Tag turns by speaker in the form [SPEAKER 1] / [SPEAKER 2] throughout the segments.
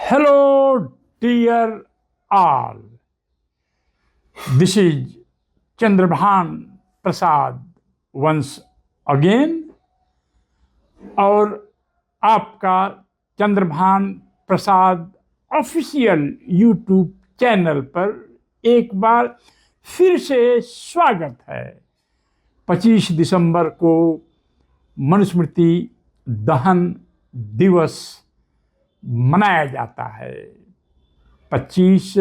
[SPEAKER 1] Hello, dear all. This is Chandrabhan Prasad once again और आपका चंद्रभान प्रसाद official YouTube channel पर एक बार फिर से स्वागत है। 25 दिसंबर को मनुस्मृति दहन दिवस मनाया जाता है। 25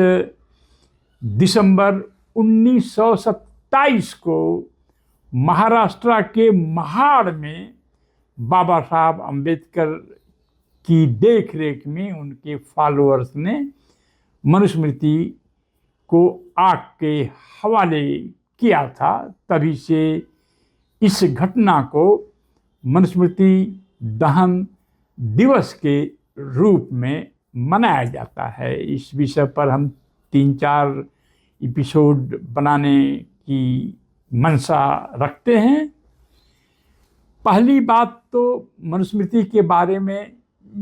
[SPEAKER 1] दिसंबर 1927 को महाराष्ट्र के महाड़ में बाबा साहब अम्बेडकर की देखरेख में उनके फॉलोअर्स ने मनुस्मृति को आग के हवाले किया था। तभी से इस घटना को मनुस्मृति दहन दिवस के रूप में मनाया जाता है। इस विषय पर हम 3-4 एपिसोड बनाने की मंशा रखते हैं। पहली बात तो मनुस्मृति के बारे में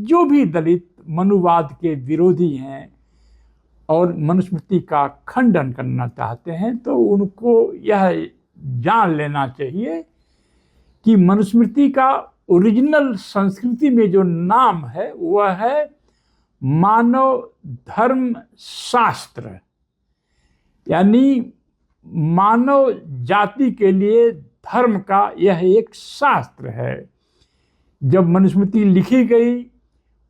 [SPEAKER 1] जो भी दलित मनुवाद के विरोधी हैं और मनुस्मृति का खंडन करना चाहते हैं तो उनको यह जान लेना चाहिए कि मनुस्मृति का ओरिजिनल संस्कृति में जो नाम है वह है मानव धर्म शास्त्र, यानी मानव जाति के लिए धर्म का यह एक शास्त्र है। जब मनुस्मृति लिखी गई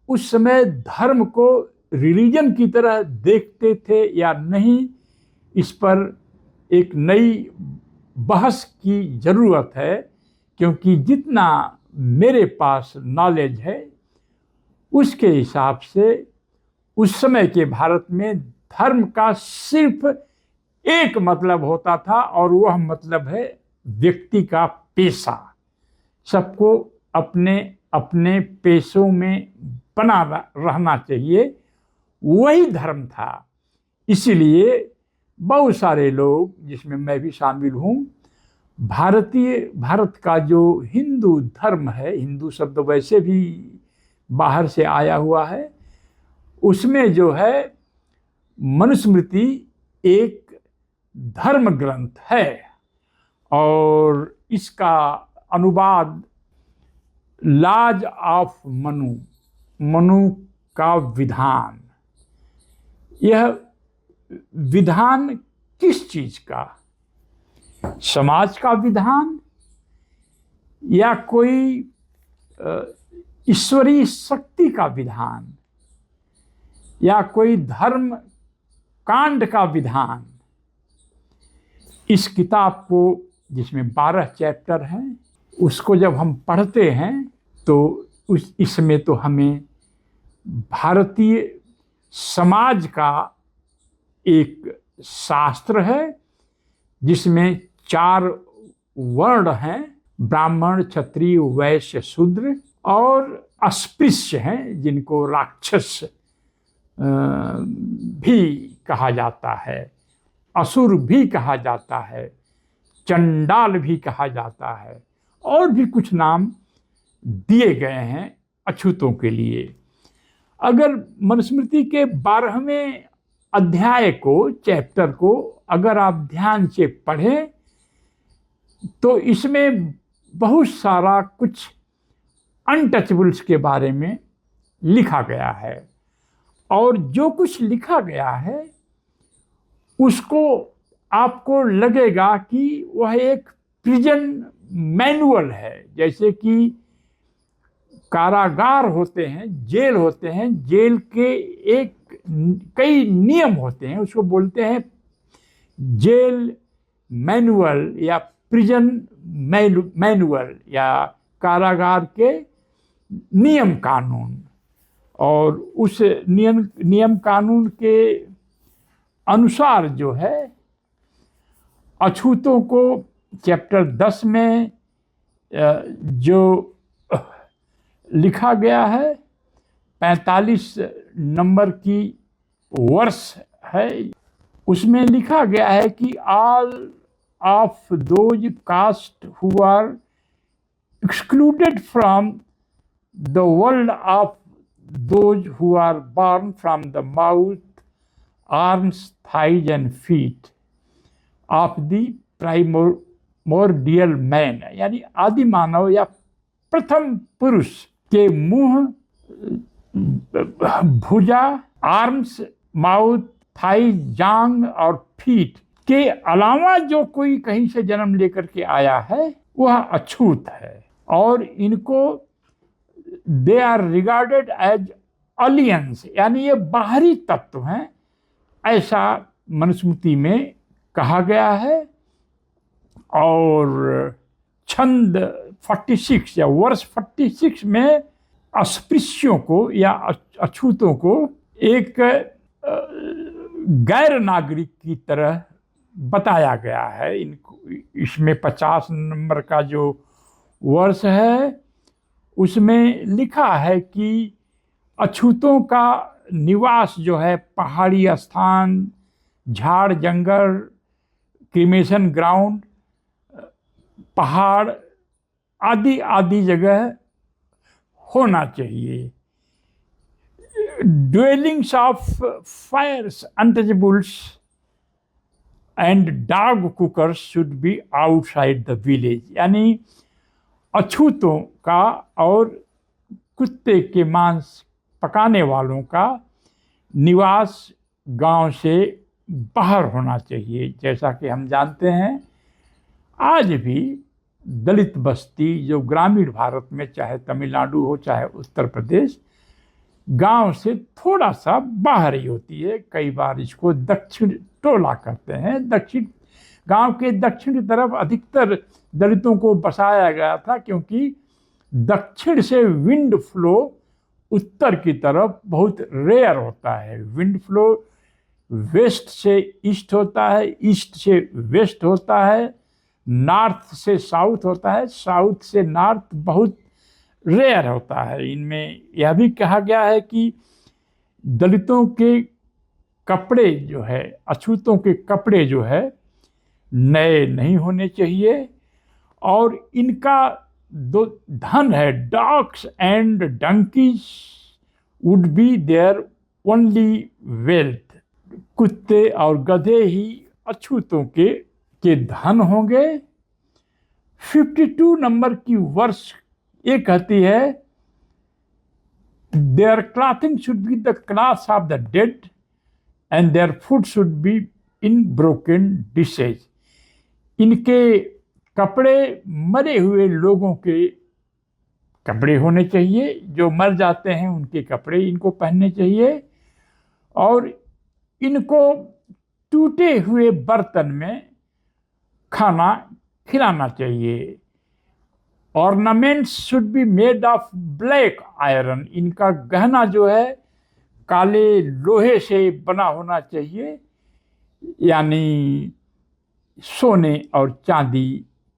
[SPEAKER 1] उस समय धर्म को रिलीजन की तरह देखते थे या नहीं, इस पर एक नई बहस की ज़रूरत है, क्योंकि जितना मेरे पास नॉलेज है उसके हिसाब से उस समय के भारत में धर्म का सिर्फ एक मतलब होता था और वह मतलब है व्यक्ति का पेशा। सबको अपने अपने पेशों में बना रहना चाहिए, वही धर्म था। इसीलिए बहुत सारे लोग, जिसमें मैं भी शामिल हूँ, भारत का जो हिंदू धर्म है, हिंदू शब्द वैसे भी बाहर से आया हुआ है, उसमें जो है मनुस्मृति एक धर्म ग्रंथ है और इसका अनुवाद लॉज ऑफ मनु का विधान। यह विधान किस चीज का? समाज का विधान या कोई ईश्वरीय शक्ति का विधान या कोई धर्म कांड का विधान? इस किताब को, जिसमें 12 चैप्टर हैं, उसको जब हम पढ़ते हैं तो इसमें तो हमें भारतीय समाज का एक शास्त्र है जिसमें 4 वर्ण हैं, ब्राह्मण, क्षत्रिय, वैश्य, शूद्र, और अस्पृश्य हैं जिनको राक्षस भी कहा जाता है, असुर भी कहा जाता है, चंडाल भी कहा जाता है, और भी कुछ नाम दिए गए हैं अछूतों के लिए। अगर मनुस्मृति के 12वें अध्याय को, चैप्टर को अगर आप ध्यान से पढ़ें तो इसमें बहुत सारा कुछ अनटचेबल्स के बारे में लिखा गया है, और जो कुछ लिखा गया है उसको आपको लगेगा कि वह एक प्रिजन मैनुअल है। जैसे कि कारागार होते हैं, जेल होते हैं, जेल के कई नियम होते हैं, उसको बोलते हैं जेल मैनुअल या प्रिजन मैनुअल या कारागार के नियम कानून। और उस नियम कानून के अनुसार जो है अछूतों को चैप्टर 10 में जो लिखा गया है, 45 नंबर की वर्ष है, उसमें लिखा गया है कि all of those caste who are excluded from the world of those who are born from the mouth, arms, thighs and feet of the primordial man, यानी आदि मानव या प्रथम पुरुष के मुंह, भुजा, आर्म्स, माउथ, थाई, जांग और फीट के अलावा जो कोई कहीं से जन्म लेकर के आया है वह अछूत है, और इनको दे आर रिगार्डेड एज अलियंस, यानी ये बाहरी तत्व हैं, ऐसा मनुस्मृति में कहा गया है। और छंद 46 या वर्ष 46 में अस्पृश्यों को या अछूतों को एक गैर नागरिक की तरह बताया गया है। इनको इसमें 50 नंबर का जो वर्ष है उसमें लिखा है कि अछूतों का निवास जो है पहाड़ी स्थान, झाड़ जंगल, क्रिमेशन ग्राउंड, पहाड़ आदि आदि जगह होना चाहिए। Dwellings of fires, untouchables and dog cookers should be outside the village, यानी अछूतों का और कुत्ते के मांस पकाने वालों का निवास गांव से बाहर होना चाहिए। जैसा कि हम जानते हैं आज भी दलित बस्ती जो ग्रामीण भारत में, चाहे तमिलनाडु हो चाहे उत्तर प्रदेश, गांव से थोड़ा सा बाहर ही होती है। कई बार इसको दक्षिण टोला कहते हैं। गांव के दक्षिण तरफ अधिकतर दलितों को बसाया गया था, क्योंकि दक्षिण से विंड फ्लो उत्तर की तरफ बहुत रेयर होता है। विंड फ्लो वेस्ट से ईस्ट होता है, ईस्ट से वेस्ट होता है, नॉर्थ से साउथ होता है, साउथ से नॉर्थ बहुत रेयर होता है। इनमें यह भी कहा गया है कि दलितों के कपड़े जो है, अछूतों के कपड़े जो है नए नहीं होने चाहिए, और इनका दो धन है, dogs and donkeys would be their only wealth, कुत्ते और गधे ही अछूतों के धन होंगे। 52 नंबर की वर्ष ये कहती है their clothing should be the clothes of the dead and their food should be in broken dishes, इनके कपड़े मरे हुए लोगों के कपड़े होने चाहिए, जो मर जाते हैं उनके कपड़े इनको पहनने चाहिए, और इनको टूटे हुए बर्तन में खाना खिलाना चाहिए। Ornaments should be made of black iron, इनका गहना जो है काले लोहे से बना होना चाहिए, यानी सोने और चांदी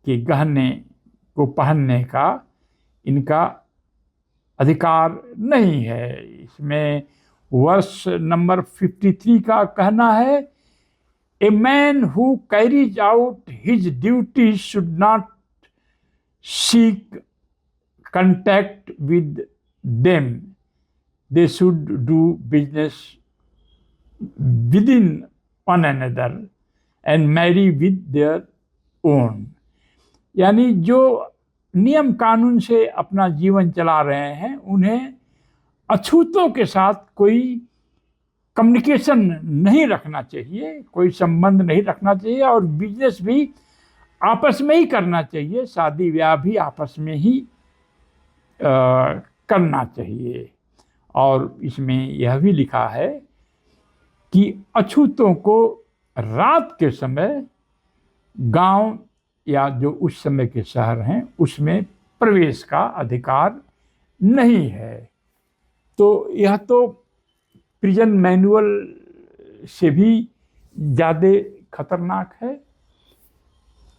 [SPEAKER 1] के गहने को पहनने का इनका अधिकार नहीं है। इसमें वर्ष नंबर 53 का कहना है A man who carries out his duties should not seek contact with them. They should do business within one another and marry with their own. यानी जो नियम कानून से अपना जीवन चला रहे हैं उन्हें अछूतों के साथ कोई कम्युनिकेशन नहीं रखना चाहिए, कोई संबंध नहीं रखना चाहिए, और बिजनेस भी आपस में ही करना चाहिए, शादी ब्याह भी आपस में ही करना चाहिए। और इसमें यह भी लिखा है कि अछूतों को रात के समय गांव या जो उस समय के शहर हैं उसमें प्रवेश का अधिकार नहीं है। तो यह तो प्रिजन मैनुअल से भी ज़्यादा खतरनाक है।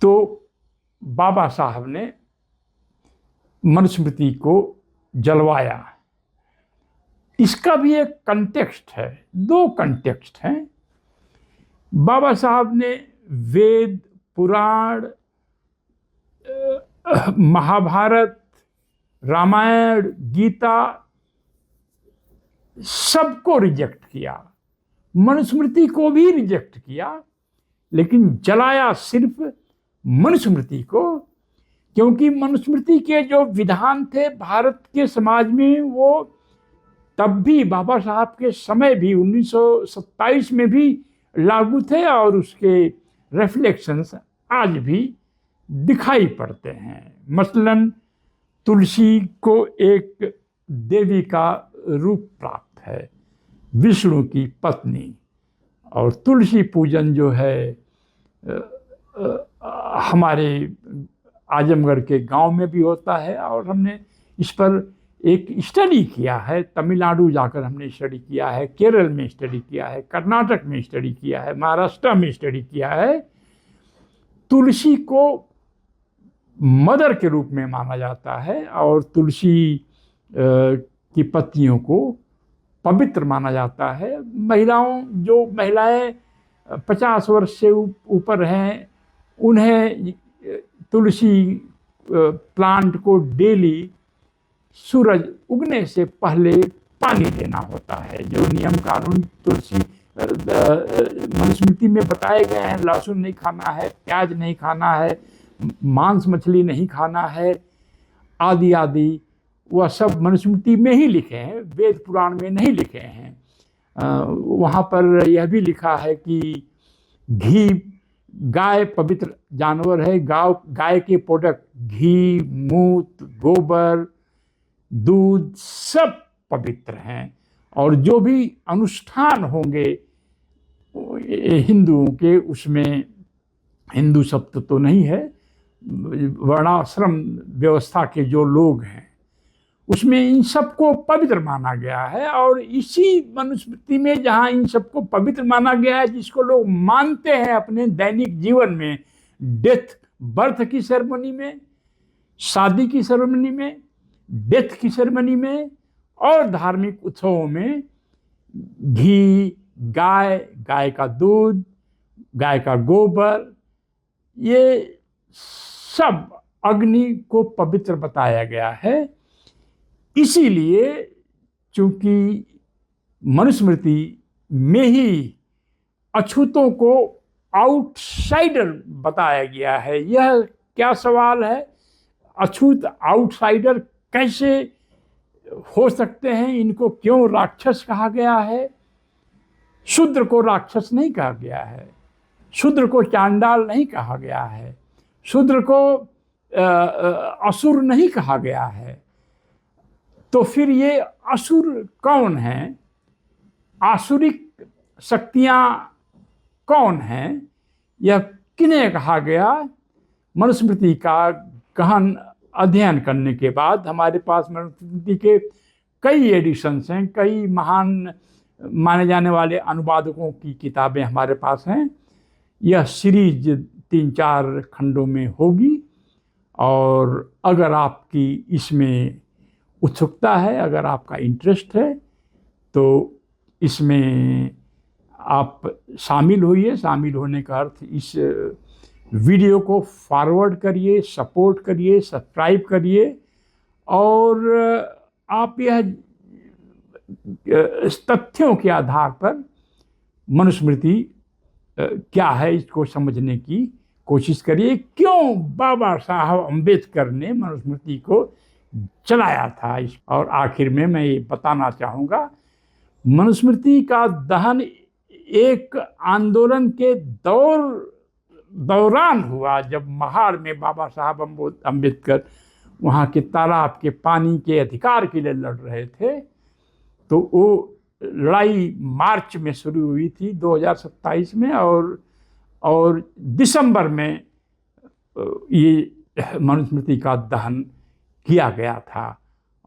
[SPEAKER 1] तो बाबा साहब ने मनुस्मृति को जलवाया। इसका भी एक कंटेक्स्ट है, दो कंटेक्स्ट हैं। बाबा साहब ने वेद, पुराण, महाभारत, रामायण, गीता सबको रिजेक्ट किया, मनुस्मृति को भी रिजेक्ट किया, लेकिन जलाया सिर्फ मनुस्मृति को, क्योंकि मनुस्मृति के जो विधान थे भारत के समाज में वो तब भी बाबा साहब के समय भी 1927 में भी लागू थे और उसके रिफ्लेक्शंस आज भी दिखाई पड़ते हैं। मसलन तुलसी को एक देवी का रूप प्राप्त है, विष्णु की पत्नी, और तुलसी पूजन जो है हमारे आजमगढ़ के गांव में भी होता है, और हमने इस पर एक स्टडी किया है। तमिलनाडु जाकर हमने स्टडी किया है, केरल में स्टडी किया है, कर्नाटक में स्टडी किया है, महाराष्ट्र में स्टडी किया है। तुलसी को मदर के रूप में माना जाता है और तुलसी की पत्तियों को पवित्र माना जाता है। जो महिलाएं 50 वर्ष से ऊपर हैं उन्हें तुलसी प्लांट को डेली सूरज उगने से पहले पानी देना होता है। जो नियम कानून तुलसी मनुस्मृति में बताए गए हैं, लहसुन नहीं खाना है, प्याज नहीं खाना है, मांस मछली नहीं खाना है, आदि आदि, वह सब मनुस्मृति में ही लिखे हैं, वेद पुराण में नहीं लिखे हैं। वहाँ पर यह भी लिखा है कि घी, गाय पवित्र जानवर है, गाय के प्रोडक्ट घी, मूत्र, गोबर, दूध सब पवित्र हैं, और जो भी अनुष्ठान होंगे हिंदुओं के, उसमें हिंदू शब्द तो नहीं है, वर्णाश्रम व्यवस्था के जो लोग हैं उसमें इन सबको पवित्र माना गया है। और इसी मनुस्मृति में जहाँ इन सबको पवित्र माना गया है, जिसको लोग मानते हैं अपने दैनिक जीवन में, डेथ बर्थ की सेरेमनी में, शादी की सेरेमनी में, डेथ की सेरेमनी में और धार्मिक उत्सवों में, घी, गाय का दूध, गाय का गोबर, ये सब अग्नि को पवित्र बताया गया है। इसीलिए चूंकि मनुस्मृति में ही अछूतों को आउटसाइडर बताया गया है। यह क्या सवाल है, अछूत आउटसाइडर कैसे हो सकते हैं, इनको क्यों राक्षस कहा गया है? शूद्र को राक्षस नहीं कहा गया है, शूद्र को चांडाल नहीं कहा गया है, शूद्र को असुर नहीं कहा गया है। तो फिर ये असुर कौन हैं, आसुरिक शक्तियाँ कौन हैं, यह किन्हें कहा गया? मनुस्मृति का गहन अध्ययन करने के बाद हमारे पास मनुस्मृति के कई एडिशंस हैं, कई महान माने जाने वाले अनुवादकों की किताबें हमारे पास हैं। यह सीरीज 3-4 खंडों में होगी, और अगर आपकी इसमें उत्सुकता है, अगर आपका इंटरेस्ट है, तो इसमें आप शामिल होइए। शामिल होने का अर्थ इस वीडियो को फॉरवर्ड करिए, सपोर्ट करिए, सब्सक्राइब करिए, और आप यह तथ्यों के आधार पर मनुस्मृति क्या है इसको समझने की कोशिश करिए। क्यों बाबा साहब अम्बेडकर ने मनुस्मृति को चलाया था। और आखिर में मैं ये बताना चाहूँगा, मनुस्मृति का दहन एक आंदोलन के दौरान हुआ, जब महाड़ में बाबा साहब अम्बेडकर वहाँ के तालाब के पानी के अधिकार के लिए लड़ रहे थे। तो वो लड़ाई मार्च में शुरू हुई थी 2027 में, और दिसंबर में ये मनुस्मृति का दहन किया गया था।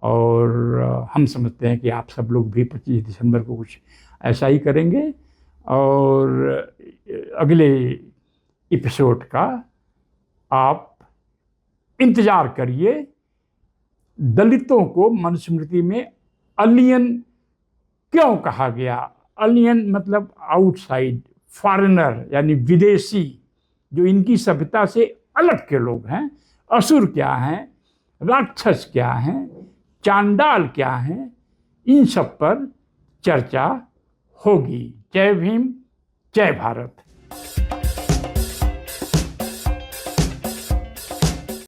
[SPEAKER 1] और हम समझते हैं कि आप सब लोग भी 25 दिसंबर को कुछ ऐसा ही करेंगे। और अगले एपिसोड का आप इंतज़ार करिए। दलितों को मनुस्मृति में अलियन क्यों कहा गया? अलियन मतलब आउटसाइड, फॉरेनर, यानी विदेशी, जो इनकी सभ्यता से अलग के लोग हैं। असुर क्या हैं, राक्षस क्या हैं, चांडाल क्या हैं, इन सब पर चर्चा होगी। जय भीम, जय भारत।